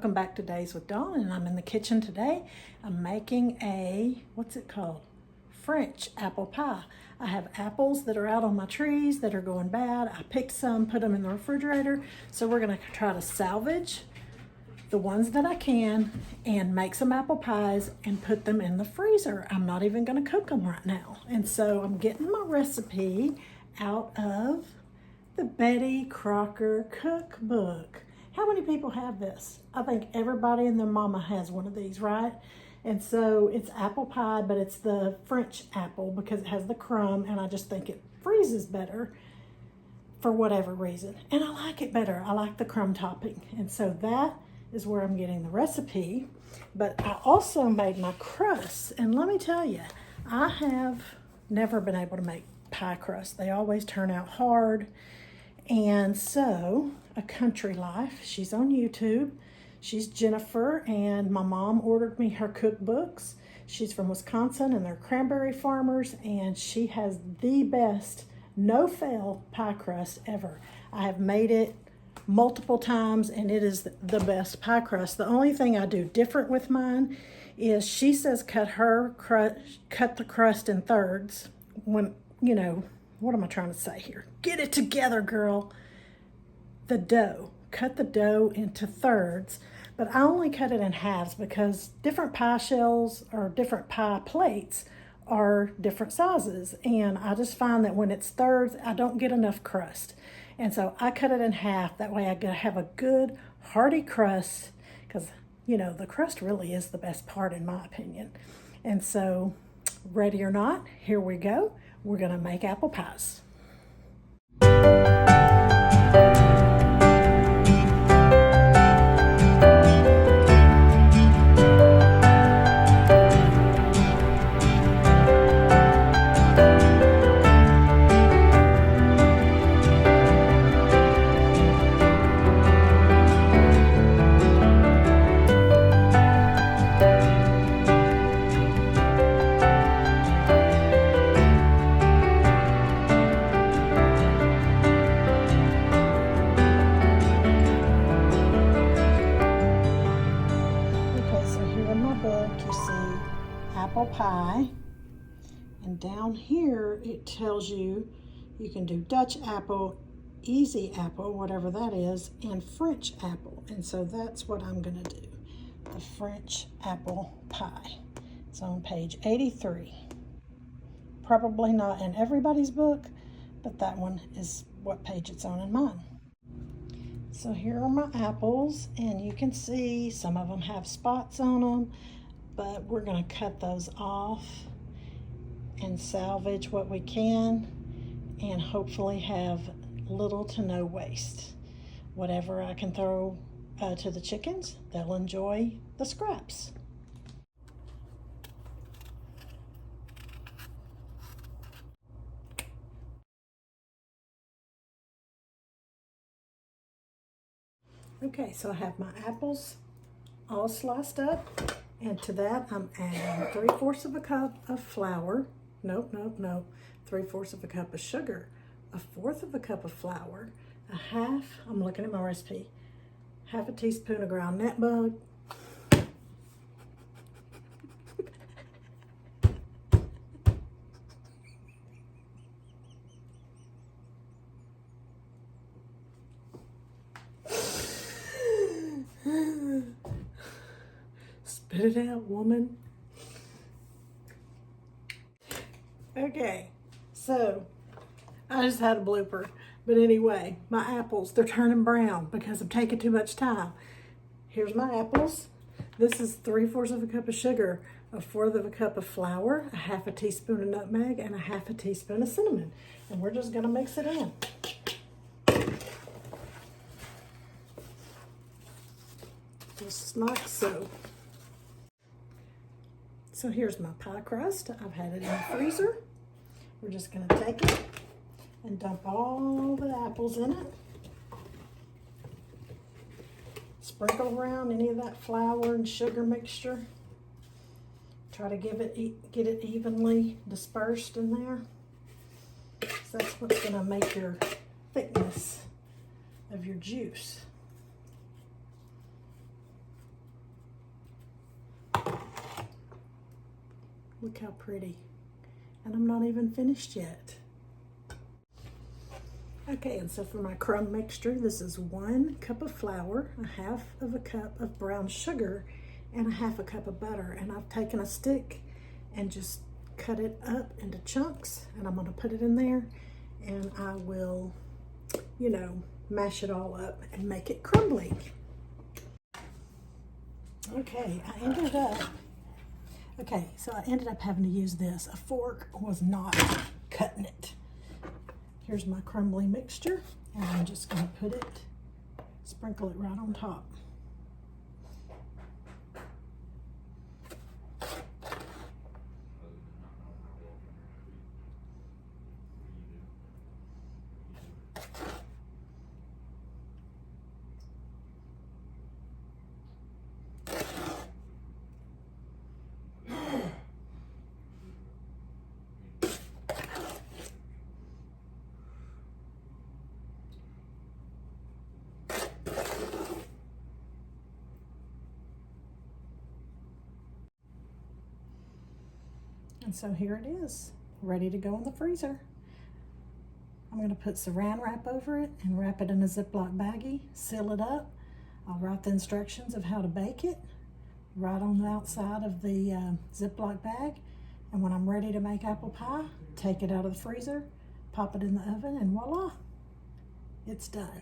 welcome back to Days with Dawn, and I'm in the kitchen today. I'm making a, what's it called? French apple pie. I have apples that are out on my trees that are going bad. I picked some, put them in the refrigerator, so we're gonna try to salvage the ones that I can and make some apple pies and put them in the freezer. I'm not even gonna cook them right now. And so I'm getting my recipe out of the Betty Crocker cookbook. How many people have this? I think everybody and their mama has one of these, right? And so it's apple pie, but it's the French apple because it has the crumb, and I just think it freezes better for whatever reason. And I like it better. I like the crumb topping. And so that is where I'm getting the recipe. But I also made my crust. And let me tell you, I have never been able to make pie crust. They always turn out hard. And so, A Country Life, she's on YouTube. She's Jennifer, and my mom ordered me her cookbooks. She's from Wisconsin, and they're cranberry farmers, and she has the best no-fail pie crust ever. I have made it multiple times, and it is the best pie crust. The only thing I do different with mine is she says cut the crust in thirds. When, you know, what am I trying to say here? Get it together, girl. The dough. Cut the dough into thirds, but I only cut it in halves because different pie shells or different pie plates are different sizes. And I just find that when it's thirds, I don't get enough crust. And so I cut it in half. That way I have a good hearty crust because, you know, the crust really is the best part in my opinion. And so, ready or not, here we go. We're gonna make apple pies. Apple pie, and down here it tells you you can do Dutch apple, easy apple, whatever that is, and French apple. And so that's what I'm gonna do, the French apple pie. It's on page 83. Probably not in everybody's book, but that one is what page it's on in mine. So here are my apples, and you can see some of them have spots on them, but we're going to cut those off and salvage what we can and hopefully have little to no waste. Whatever I can throw to the chickens, they'll enjoy the scraps. Okay, so I have my apples all sliced up. And to that, I'm adding 3/4 of a cup of flour. Nope. 3/4 of a cup of sugar, 1/4 of a cup of flour, I'm looking at my recipe, 1/2 teaspoon of ground nutmeg, spit it out, woman. Okay, so I just had a blooper. But anyway, my apples, they're turning brown because I'm taking too much time. Here's my apples. This is 3/4 of a cup of sugar, 1/4 of a cup of flour, 1/2 teaspoon of nutmeg, and 1/2 teaspoon of cinnamon. And we're just gonna mix it in. Just like so. So here's my pie crust. I've had it in the freezer. We're just gonna take it and dump all the apples in it. Sprinkle around any of that flour and sugar mixture. Try to get it evenly dispersed in there. So that's what's gonna make your thickness of your juice. Look how pretty. And I'm not even finished yet. Okay, and so for my crumb mixture, this is 1 cup of flour, a half of a cup of brown sugar, and a half a cup of butter. And I've taken a stick and just cut it up into chunks, and I'm gonna put it in there, and I will, you know, mash it all up and make it crumbly. Okay, so I ended up having to use this. A fork was not cutting it. Here's my crumbly mixture, and I'm just gonna put it, sprinkle it right on top. And so here it is, ready to go in the freezer. I'm gonna put saran wrap over it and wrap it in a Ziploc baggie, seal it up. I'll write the instructions of how to bake it right on the outside of the Ziploc bag. And when I'm ready to make apple pie, take it out of the freezer, pop it in the oven, and voila, it's done.